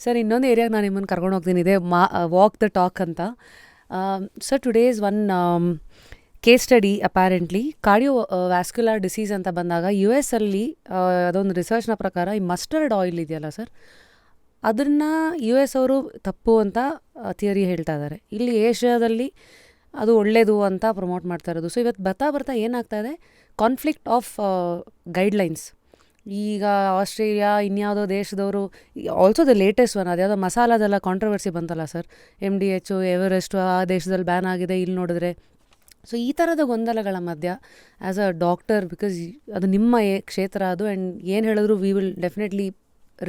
Sir ಇನ್ನೊಂದು ಏರಿಯಾಗೆ ನಾನು ನಿಮ್ಮನ್ನು ಕರ್ಕೊಂಡು ಹೋಗ್ತೀನಿ, ಇದೆ ವಾಕ್ ದ ಟಾಕ್ ಅಂತ. Sir today is one case study apparently cardio vascular disease ಅಂತ ಬಂದಾಗ US ಅಲ್ಲಿ ಅದೊಂದು ರಿಸರ್ಚ್ನ ಪ್ರಕಾರ ಈ ಮಸ್ಟರ್ಡ್ ಆಯಿಲ್ ಇದೆಯಲ್ಲ ಸರ್, ಅದನ್ನು US ಅವರು ತಪ್ಪು ಅಂತ ಥಿಯರಿ ಹೇಳ್ತಾ ಇದ್ದಾರೆ. ಇಲ್ಲಿ ಏಷ್ಯಾದಲ್ಲಿ ಅದು ಒಳ್ಳೆಯದು ಅಂತ ಪ್ರಮೋಟ್ ಮಾಡ್ತಾ ಇರೋದು. ಸೊ ಇವತ್ತು ಬರ್ತಾ ಏನಾಗ್ತಾ ಇದೆ, ಕಾನ್ಫ್ಲಿಕ್ಟ್ ಆಫ್ ಗೈಡ್ಲೈನ್ಸ್. ಈಗ ಆಸ್ಟ್ರೇಲಿಯಾ ಇನ್ಯಾವುದೋ ದೇಶದವರು, ಆಲ್ಸೋ ದ ಲೇಟೆಸ್ಟ್ ಒನ್, ಅದ್ಯಾವುದೋ ಮಸಾಲದೆಲ್ಲ ಕಾಂಟ್ರವರ್ಸಿ ಬಂತಲ್ಲ ಸರ್, MDH ಎವರೆಸ್ಟು ಆ ದೇಶದಲ್ಲಿ ಬ್ಯಾನ್ ಆಗಿದೆ, ಇಲ್ಲಿ ನೋಡಿದ್ರೆ. ಸೊ ಈ ಥರದ ಗೊಂದಲಗಳ ಮಧ್ಯ ಆ್ಯಸ್ ಅ ಡಾಕ್ಟರ್, ಬಿಕಾಸ್ ಅದು ನಿಮ್ಮ ಕ್ಷೇತ್ರ ಅದು, ಆ್ಯಂಡ್ ಏನು ಹೇಳಿದ್ರು we will definitely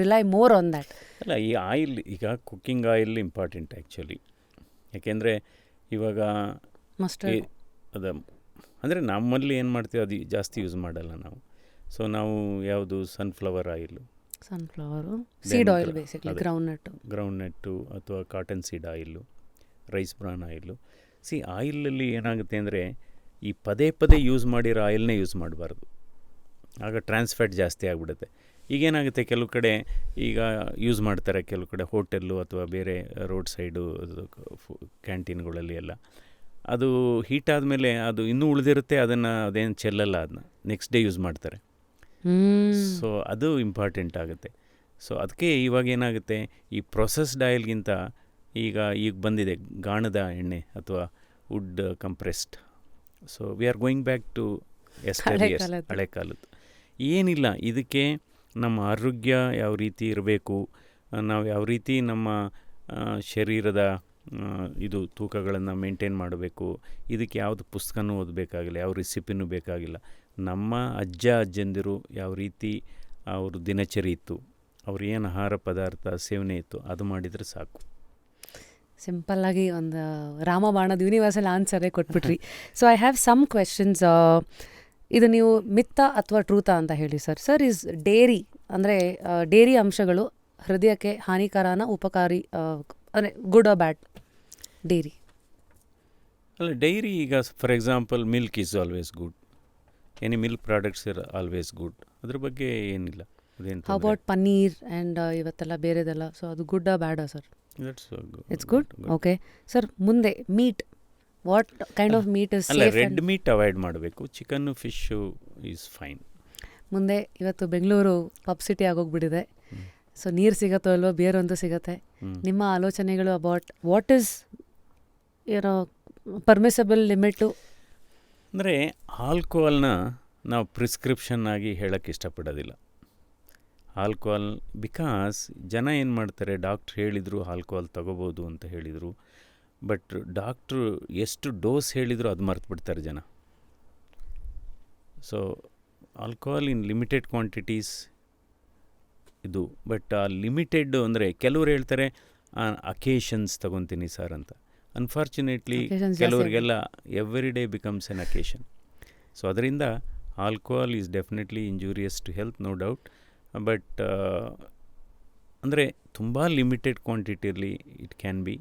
rely more on that. ಅಲ್ಲ, ಈ ಆಯಿಲ್ ಈಗ ಕುಕ್ಕಿಂಗ್ ಆಯಿಲ್ ಇಂಪಾರ್ಟೆಂಟ್ ಆ್ಯಕ್ಚುಲಿ. ಯಾಕೆಂದರೆ ಇವಾಗ ಮಸ್ಟರ್ಡ್ ಅದು ಅಂದರೆ ನಮ್ಮಲ್ಲಿ ಏನು ಮಾಡ್ತೀವಿ ಅದು ಜಾಸ್ತಿ ಯೂಸ್ ಮಾಡಲ್ಲ ನಾವು. ಸೊ ನಾವು ಯಾವುದು sunflower oil, sunflower, seed oil, basically groundnut ಅಥವಾ cotton seed oil, rice bran oil. ಆಯಿಲಲ್ಲಿ ಏನಾಗುತ್ತೆ ಅಂದರೆ ಈ ಪದೇ ಯೂಸ್ ಮಾಡಿರೋ ಆಯಿಲ್ನೇ ಯೂಸ್ ಮಾಡಬಾರ್ದು, ಆಗ ಟ್ರಾನ್ಸ್ಫ್ಯಾಟ್ ಜಾಸ್ತಿ ಆಗಿಬಿಡುತ್ತೆ. ಈಗೇನಾಗುತ್ತೆ, ಕೆಲವು ಕಡೆ ಈಗ ಯೂಸ್ ಮಾಡ್ತಾರೆ, ಕೆಲವು ಕಡೆ ಹೋಟೆಲ್ಲು ಅಥವಾ ಬೇರೆ ರೋಡ್ ಸೈಡು ಕ್ಯಾಂಟೀನ್ಗಳಲ್ಲಿ ಎಲ್ಲ ಅದು ಹೀಟ್ ಆದಮೇಲೆ ಅದು ಇನ್ನೂ ಉಳಿದಿರುತ್ತೆ, ಅದೇನು ಚೆಲ್ಲಲ್ಲ, ಅದನ್ನ ನೆಕ್ಸ್ಟ್ ಡೇ ಯೂಸ್ ಮಾಡ್ತಾರೆ. ಸೊ ಅದು ಇಂಪಾರ್ಟೆಂಟ್ ಆಗುತ್ತೆ. ಸೊ ಅದಕ್ಕೆ ಇವಾಗ ಏನಾಗುತ್ತೆ, ಈ ಪ್ರೊಸೆಸ್ಡ್ ಆಯಿಲ್ಗಿಂತ ಈಗ ಬಂದಿದೆ ಗಾಣದ ಎಣ್ಣೆ ಅಥವಾ wood compressed. So we are going back to yesteryears, ಹಳೆ ಕಾಲದ್ದು. ಏನಿಲ್ಲ, ಇದಕ್ಕೆ ನಮ್ಮ ಆರೋಗ್ಯ ಯಾವ ರೀತಿ ಇರಬೇಕು, ನಾವು ಯಾವ ರೀತಿ ನಮ್ಮ ಶರೀರದ ಇದು ತೂಕಗಳನ್ನು ಮೇಂಟೈನ್ ಮಾಡಬೇಕು, ಇದಕ್ಕೆ ಯಾವುದು ಪುಸ್ತಕನೂ ಓದಬೇಕಾಗಿಲ್ಲ, ಯಾವ ರೆಸಿಪಿನೂ ಬೇಕಾಗಿಲ್ಲ. ನಮ್ಮ ಅಜ್ಜಂದಿರು ಯಾವ ರೀತಿ ಅವ್ರ ದಿನಚರಿ ಇತ್ತು, ಅವ್ರು ಏನು ಆಹಾರ ಪದಾರ್ಥ ಸೇವನೆ ಇತ್ತು, ಅದು ಮಾಡಿದರೆ ಸಾಕು. ಸಿಂಪಲ್ಲಾಗಿ ಒಂದು ರಾಮಬಾಣದ ಯೂನಿವರ್ಸಲ್ ಆನ್ಸರೇ ಕೊಟ್ಬಿಟ್ರಿ. So I have some questions. ಇದು ನೀವು ಮಿತ್ತ ಅಥವಾ ಟ್ರೂತಾ ಅಂತ ಹೇಳಿ ಸರ್. ಸರ್ ಇಸ್ ಡೇರಿ ಅಂದರೆ ಡೇರಿ ಅಂಶಗಳು ಹೃದಯಕ್ಕೆ ಹಾನಿಕರನ ಉಪಕಾರಿ, ಅಂದರೆ ಗುಡ್ ಆರ್ ಬ್ಯಾಡ್ ಡೇರಿ? ಅಲ್ಲ, ಡೈರಿ ಈಗ for example milk is always good, any milk products are always good, ಅದ್ರ ಬಗ್ಗೆ ಏನಿಲ್ಲ. ಹೌ ಅಬೌಟ್ ಪನ್ನೀರ್ ಆ್ಯಂಡ್ ಇವತ್ತೆಲ್ಲ ಬೇರೆದೆಲ್ಲ, ಸೊ ಅದು ಗುಡ್ ಆರ್ ಬ್ಯಾಡಾ sir? It's good. Okay sir, ಮುಂದೆ meet, what kind of meat is safe? Red meat avoid ಮಾಡಬೇಕು, chicken fish is fine. ಮುಂದೆ ಇವತ್ತು ಬೆಂಗಳೂರು ಪಬ್ ಸಿಟಿ ಆಗೋಗ್ಬಿಟ್ಟಿದೆ, ಸೊ ನೀರು ಸಿಗುತ್ತೋ ಅಲ್ವೋ, ಬಿಯರ್ ಅಂತೂ ಸಿಗುತ್ತೆ. ನಿಮ್ಮ ಆಲೋಚನೆಗಳು ಅಬೌಟ್ ವಾಟ್ ಈಸ್ ಏನೋ ಪರ್ಮಿಸಬಲ್ ಲಿಮಿಟು? ಅಂದರೆ ಆಲ್ಕೋಹಾಲ್ನ ನಾವು ಪ್ರಿಸ್ಕ್ರಿಪ್ಷನ್ ಆಗಿ ಹೇಳೋಕ್ಕೆ ಇಷ್ಟಪಡೋದಿಲ್ಲ. ಆಲ್ಕೋಹಾಲ್ ಬಿಕಾಸ್ ಜನ ಏನು ಮಾಡ್ತಾರೆ, ಡಾಕ್ಟ್ರು ಹೇಳಿದರು ಆಲ್ಕೋಹಾಲ್ ತಗೋಬೋದು ಅಂತ ಹೇಳಿದರು, ಬಟ್ ಡಾಕ್ಟ್ರು ಎಷ್ಟು ಡೋಸ್ ಹೇಳಿದ್ರು ಅದು ಮರ್ತು ಬಿಡ್ತಾರೆ ಜನ. So alcohol in limited quantities ಇದು, ಬಟ್ ಆ ಲಿಮಿಟೆಡ್ ಅಂದರೆ ಕೆಲವ್ರು ಹೇಳ್ತಾರೆ ಅಕೇಶನ್ಸ್ ತಗೊತೀನಿ ಸರ್ ಅಂತ. ಅನ್ಫಾರ್ಚುನೇಟ್ಲಿ ಕೆಲವರಿಗೆಲ್ಲ every day becomes an occasion. So ಅದರಿಂದ alcohol is definitely injurious to health, no doubt. But ಅಂದರೆ ತುಂಬ ಲಿಮಿಟೆಡ್ ಕ್ವಾಂಟಿಟಿಯಲ್ಲಿ it can be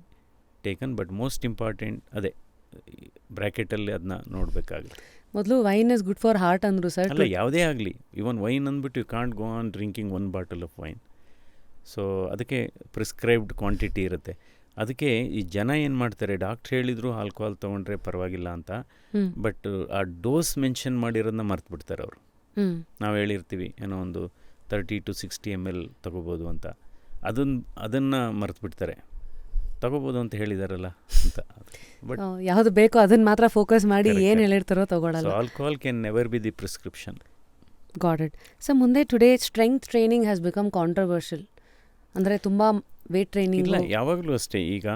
taken, but most important ಅದೇ ಬ್ರ್ಯಾಕೆಟಲ್ಲಿ ಅದನ್ನ ನೋಡಬೇಕಾಗುತ್ತೆ. ಮೊದಲು wine is good for heart ಅಂದರು ಸರ್. ಅಲ್ಲ, ಯಾವುದೇ ಆಗಲಿ, ಇವನ್ ವೈನ್ ಅಂದ್ಬಿಟ್ಟು you can't go on drinking 1 bottle of wine. So ಅದಕ್ಕೆ ಪ್ರಿಸ್ಕ್ರೈಬ್ಡ್ ಕ್ವಾಂಟಿಟಿ ಇರುತ್ತೆ. ಅದಕ್ಕೆ ಈ ಜನ ಏನು ಮಾಡ್ತಾರೆ, ಡಾಕ್ಟ್ರ್ ಹೇಳಿದ್ರು ಆಲ್ಕೋಹಾಲ್ ತೊಗೊಂಡ್ರೆ ಪರವಾಗಿಲ್ಲ ಅಂತ, ಬಟ್ ಆ ಡೋಸ್ ಮೆನ್ಷನ್ ಮಾಡಿರೋದನ್ನ ಮರ್ತು ಬಿಡ್ತಾರೆ ಅವರು. ನಾವು ಹೇಳಿರ್ತೀವಿ ಏನೋ ಒಂದು 30 to 60 ml ತಗೋಬೋದು ಅಂತ, ಅದನ್ನು ಮರ್ತು ಬಿಡ್ತಾರೆ. ತಗೋಬೋದು ಅಂತ ಹೇಳಿದಾರಲ್ಲ ಅಂತ, ಬಟ್ ಯಾವುದು ಬೇಕೋ ಅದನ್ನು ಮಾತ್ರ ಫೋಕಸ್ ಮಾಡಿ ಏನು ಹೇಳಿರ್ತಾರೋ ತಗೊಳ್ಳಲ್ಲ. So alcohol can never be the prescription. Got it. So ಮುಂದೆ today strength training has become controversial, ಅಂದರೆ ತುಂಬ ವೇಟ್ ಟ್ರೈನಿಂಗ್ ಇಲ್ಲ, ಯಾವಾಗಲೂ ಅಷ್ಟೇ. ಈಗ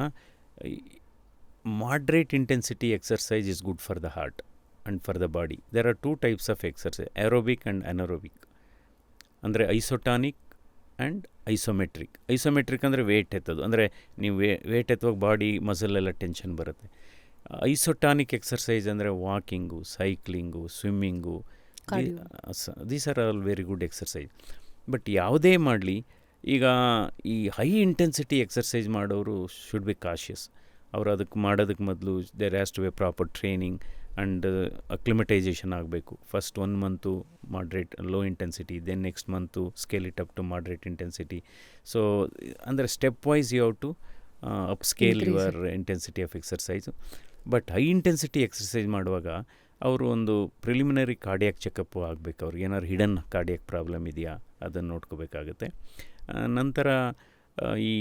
moderate intensity exercise is good for the heart and for the body. There are 2 types of exercise, aerobic and anaerobic. ಅಂದರೆ isotonic and isometric. Isometric ಅಂದರೆ weight ಎತ್ತೋದು, ಅಂದರೆ ನೀವು ವೇಟ್ ಎತ್ತುವಾಗ ಬಾಡಿ ಮಸಲೆಲ್ಲ ಟೆನ್ಷನ್ ಬರುತ್ತೆ. ಐಸೋಟಾನಿಕ್ ಎಕ್ಸರ್ಸೈಸ್ ಅಂದರೆ walking, cycling, swimming, these are all very good exercise. But ಯಾವುದೇ ಮಾಡಲಿ, ಈಗ ಈ ಹೈ ಇಂಟೆನ್ಸಿಟಿ ಎಕ್ಸರ್ಸೈಸ್ ಮಾಡೋರು ಶುಡ್ ಬಿ ಕಾಷಿಯಸ್. ಅವರು ಅದಕ್ಕೆ ಮಾಡೋದಕ್ಕೆ ಮೊದಲು there has to be proper training, and acclimatisation ಆಗಬೇಕು. First 1 month moderate low intensity, then next month scale it up to moderate intensity. So ಅಂದರೆ step wise you have to up scale your intensity of exercise. But high intensity exercise ಮಾಡುವಾಗ ಅವರು ಒಂದು preliminary cardiac checkup ಆಗಬೇಕು. ಅವ್ರಿಗೆ ಏನಾದ್ರು hidden cardiac problem ಇದೆಯಾ ಅದನ್ನು ನೋಡ್ಕೋಬೇಕಾಗುತ್ತೆ. ನಂತರ ಈ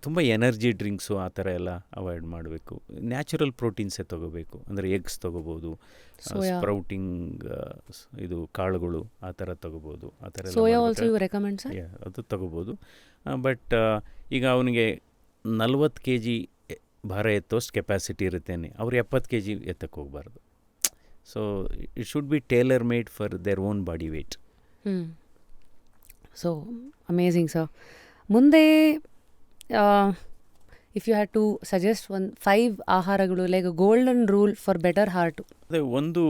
ತುಂಬ ಎನರ್ಜಿ ಡ್ರಿಂಕ್ಸು ಆ ಥರ ಎಲ್ಲ ಅವಾಯ್ಡ್ ಮಾಡಬೇಕು. ನ್ಯಾಚುರಲ್ ಪ್ರೋಟೀನ್ಸೇ ತೊಗೋಬೇಕು. ಅಂದರೆ ಎಗ್ಸ್ ತೊಗೋಬೋದು, ಸ್ಪ್ರೌಟಿಂಗ್ ಇದು ಕಾಳುಗಳು ಆ ಥರ ತೊಗೋಬೋದು. ಆ ಥರ ಅದು ತೊಗೋಬೋದು. ಬಟ್ ಈಗ ಅವನಿಗೆ 40 kg ಭಾರ ಎತ್ತೋಷ್ಟು ಕೆಪಾಸಿಟಿ ಇರುತ್ತೇನೆ, ಅವ್ರು 70 kg ಎತ್ತಕ್ಕೆ ಹೋಗಬಾರ್ದು. So it should be tailor made for their own body weight. So amazing sir. ಮುಂದೆ if you had to suggest 5 ಆಹಾರಗಳು like golden rule for better heart. ಅದೇ ಒಂದು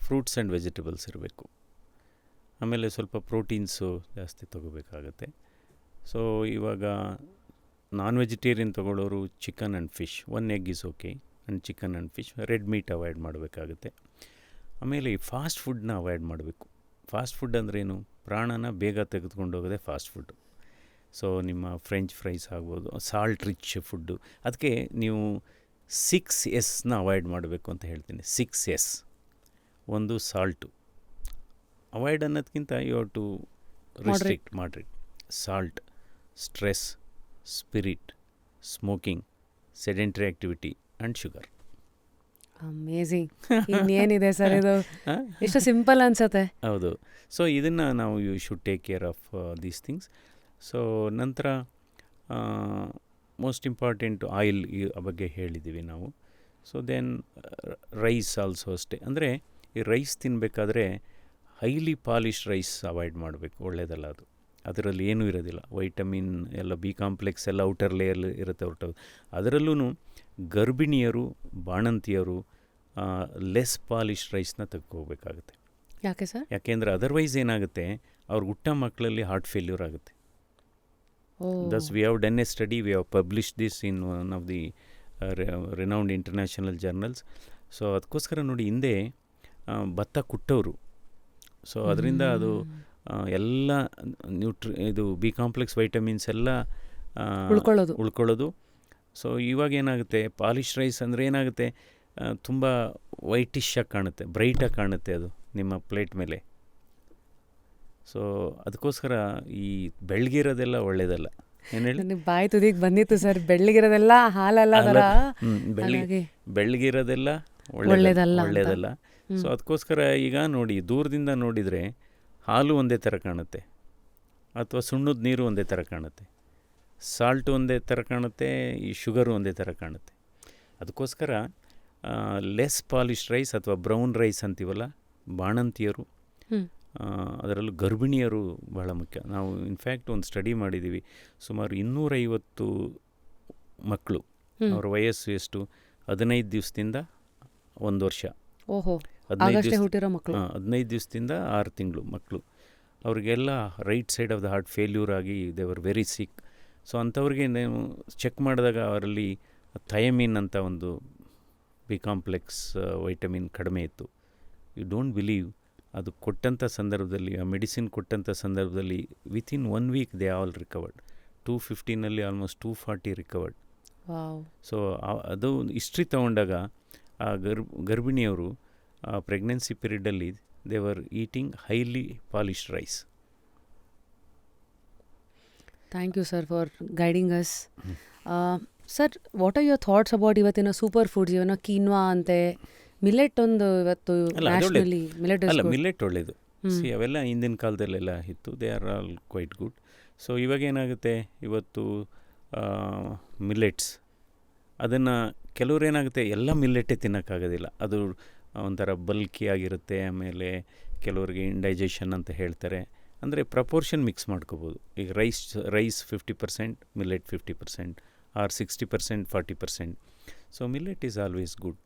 ಫ್ರೂಟ್ಸ್ ಆ್ಯಂಡ್ ವೆಜಿಟೇಬಲ್ಸ್ ಇರಬೇಕು. ಆಮೇಲೆ ಸ್ವಲ್ಪ ಪ್ರೋಟೀನ್ಸು ಜಾಸ್ತಿ ತೊಗೋಬೇಕಾಗತ್ತೆ. ಸೊ ಇವಾಗ ನಾನ್ ವೆಜಿಟೇರಿಯನ್ ತೊಗೊಳ್ಳೋರು chicken and fish, 1 egg is okay, and chicken and fish. Red meat avoid ಮಾಡಬೇಕಾಗುತ್ತೆ. ಆಮೇಲೆ ಈ ಫಾಸ್ಟ್ ಫುಡ್ನ ಅವಾಯ್ಡ್ ಮಾಡಬೇಕು. ಫಾಸ್ಟ್ ಫುಡ್ ಅಂದ್ರೇನು? ಪ್ರಾಣನ ಬೇಗ ತೆಗೆದುಕೊಂಡು ಹೋಗೋದೇ ಫಾಸ್ಟ್ ಫುಡ್ಡು. ಸೊ ನಿಮ್ಮ ಫ್ರೆಂಚ್ ಫ್ರೈಸ್ ಆಗ್ಬೋದು, ಸಾಲ್ಟ್ ರಿಚ್ ಫುಡ್ಡು. ಅದಕ್ಕೆ ನೀವು 6 Sನ ಅವಾಯ್ಡ್ ಮಾಡಬೇಕು ಅಂತ ಹೇಳ್ತೀನಿ. 6 S. ಒಂದು ಸಾಲ್ಟು ಅವಾಯ್ಡ್ ಅನ್ನೋದಕ್ಕಿಂತ you have to restrict, moderate. Salt, stress, spirit, smoking, sedentary activity and sugar. Amazing. ಇನ್ನೇನಿದೆ ಸರ್ ಇದು? ಎಷ್ಟು ಸಿಂಪಲ್ ಅನ್ಸುತ್ತೆ. ಹೌದು. ಸೊ ಇದನ್ನು ನಾವು you should take care of these things. So ನಂತರ ಮೋಸ್ಟ್ ಇಂಪಾರ್ಟೆಂಟು ಆಯಿಲ್ ಬಗ್ಗೆ ಹೇಳಿದ್ದೀವಿ ನಾವು. ಸೊ ದೆನ್ ರೈಸ್ ಆಲ್ಸೋ ಅಷ್ಟೇ. ಅಂದರೆ ಈ ರೈಸ್ ತಿನ್ನಬೇಕಾದ್ರೆ ಹೈಲಿ ಪಾಲಿಶ್ಡ್ ರೈಸ್ ಅವಾಯ್ಡ್ ಮಾಡಬೇಕು. ಒಳ್ಳೆಯದಲ್ಲ ಅದು. ಅದರಲ್ಲಿ ಏನೂ ಇರೋದಿಲ್ಲ. ವೈಟಮಿನ್ ಎಲ್ಲ ಬಿ ಕಾಂಪ್ಲೆಕ್ಸ್ ಎಲ್ಲ ಔಟರ್ ಲೇಯರ್ ಇರುತ್ತೆ ಹೊರಟು. ಅದರಲ್ಲೂ ಗರ್ಭಿಣಿಯರು, ಬಾಣಂತಿಯರು ಲೆಸ್ ಪಾಲಿಶ್ಡ್ ರೈಸ್ನ ತೆಗೆದುಕೋಬೇಕಾಗುತ್ತೆ. ಯಾಕೆ ಸರ್? ಯಾಕೆಂದರೆ ಅದರ್ವೈಸ್ ಏನಾಗುತ್ತೆ, ಅವ್ರಿಗೆ ಹುಟ್ಟ ಮಕ್ಕಳಲ್ಲಿ ಹಾರ್ಟ್ ಫೇಲ್ಯೂರ್ ಆಗುತ್ತೆ. Thus we have done a study, we have published this in one of the renowned international journals. So ಅದಕ್ಕೋಸ್ಕರ ನೋಡಿ, ಹಿಂದೆ ಭತ್ತ ಕುಟ್ಟೋರು. ಸೊ ಅದರಿಂದ ಅದು ಎಲ್ಲ ಇದು ಬಿ ಕಾಂಪ್ಲೆಕ್ಸ್ ವೈಟಮಿನ್ಸ್ ಎಲ್ಲ ಉಳ್ಕೊಳ್ಳೋದು. ಸೊ ಇವಾಗ ಏನಾಗುತ್ತೆ, ಪಾಲಿಶ್ ರೈಸ್ ಅಂದರೆ ಏನಾಗುತ್ತೆ, ತುಂಬ ವೈಟಿಶಾಗಿ ಕಾಣುತ್ತೆ, ಬ್ರೈಟಾಗಿ ಕಾಣುತ್ತೆ ಅದು ನಿಮ್ಮ ಪ್ಲೇಟ್ ಮೇಲೆ. ಸೊ ಅದಕ್ಕೋಸ್ಕರ ಈ ಬೆಳ್ಳಗಿರೋದೆಲ್ಲ ಒಳ್ಳೇದಲ್ಲ. ಏನು ಹೇಳಿ? ಬಾಯಿ ತುದಿಗೆ ಬಂದಿತ್ತು ಸರ್, ಬೆಳ್ಳಗಿರೋದೆಲ್ಲ ಹಾಲಲ್ಲ, ಬೆಳ್ಳಗಿರೋದೆಲ್ಲ ಒಳ್ಳೇದಲ್ಲ. ಸೊ ಅದಕ್ಕೋಸ್ಕರ ಈಗ ನೋಡಿ, ದೂರದಿಂದ ನೋಡಿದರೆ ಹಾಲು ಒಂದೇ ಥರ ಕಾಣುತ್ತೆ, ಅಥವಾ ಸುಣ್ಣದ ನೀರು ಒಂದೇ ಥರ ಕಾಣುತ್ತೆ, ಸಾಲ್ಟು ಒಂದೇ ಥರ ಕಾಣುತ್ತೆ, ಈ ಶುಗರು ಒಂದೇ ಥರ ಕಾಣುತ್ತೆ. ಅದಕ್ಕೋಸ್ಕರ ಲೆಸ್ ಪಾಲಿಶ್ಡ್ ರೈಸ್ ಅಥವಾ ಬ್ರೌನ್ ರೈಸ್ ಅಂತೀವಲ್ಲ, ಬಾಣಂತಿಯರು, ಅದರಲ್ಲೂ ಗರ್ಭಿಣಿಯರು ಬಹಳ ಮುಖ್ಯ. ನಾವು ಇನ್ಫ್ಯಾಕ್ಟ್ ಒಂದು ಸ್ಟಡಿ ಮಾಡಿದ್ದೀವಿ. ಸುಮಾರು 250 ಮಕ್ಕಳು, ಅವ್ರ ವಯಸ್ಸು ಎಷ್ಟು, 15 ದಿವಸದಿಂದ 1 ವರ್ಷ, 15 ದಿವಸದಿಂದ 6 ತಿಂಗಳು ಮಕ್ಕಳು, ಅವ್ರಿಗೆಲ್ಲ right side of the heart failure ಆಗಿ they were very sick. So ಅಂಥವ್ರಿಗೆ ನೀವು ಚೆಕ್ ಮಾಡಿದಾಗ ಅವರಲ್ಲಿ ಥಯಮಿನ್ ಅಂತ ಒಂದು ಬಿ ಕಾಂಪ್ಲೆಕ್ಸ್ ವೈಟಮಿನ್ ಕಡಿಮೆ ಇತ್ತು. ಯು ಡೋಂಟ್ ಬಿಲೀವ್, ಅದು ಕೊಟ್ಟಂಥ ಸಂದರ್ಭದಲ್ಲಿ, ಆ ಮೆಡಿಸಿನ್ ಕೊಟ್ಟಂಥ ಸಂದರ್ಭದಲ್ಲಿ within 1 week they all recovered. 215 almost 240 recovered. So ಅದು ಹಿಸ್ಟ್ರಿ ತೊಗೊಂಡಾಗ ಆ ಗರ್ಭಿಣಿಯವರು ಆ ಪ್ರೆಗ್ನೆನ್ಸಿ ಪೀರಿಯಡಲ್ಲಿ they were eating highly polished rice. Thank you sir for guiding us. Sir, what are your thoughts about ಇವತ್ತಿನ ಸೂಪರ್ ಫುಡ್ಸ್? ಇವನ್ನ ಕೀನ್ವಾ ಅಂತೆ, millet ಒಂದು ಇವತ್ತು ನ್ಯಾಷನಲಿ ಮಿಲೆಟ್ ಒಳ್ಳೆಯದು. ಸಿ ಅವೆಲ್ಲ ಹಿಂದಿನ ಕಾಲದಲ್ಲೆಲ್ಲ ಇತ್ತು, they are all quite good. So ಇವಾಗ ಏನಾಗುತ್ತೆ, ಇವತ್ತು ಮಿಲೆಟ್ಸ್ ಅದನ್ನು ಕೆಲವ್ರು ಏನಾಗುತ್ತೆ, ಎಲ್ಲ ಮಿಲ್ಲೆಟ್ಟೇ ತಿನ್ನೋಕ್ಕಾಗೋದಿಲ್ಲ, ಅದು ಒಂಥರ ಬಲ್ಕಿ ಆಗಿರುತ್ತೆ. ಆಮೇಲೆ ಕೆಲವ್ರಿಗೆ ಇಂಡೈಜೆಷನ್ ಅಂತ ಹೇಳ್ತಾರೆ. ಅಂದರೆ ಪ್ರಪೋರ್ಷನ್ ಮಿಕ್ಸ್ ಮಾಡ್ಕೋಬೋದು. ಈಗ rice 50%, millet 50%, or 60%, 40%. So millet is always good.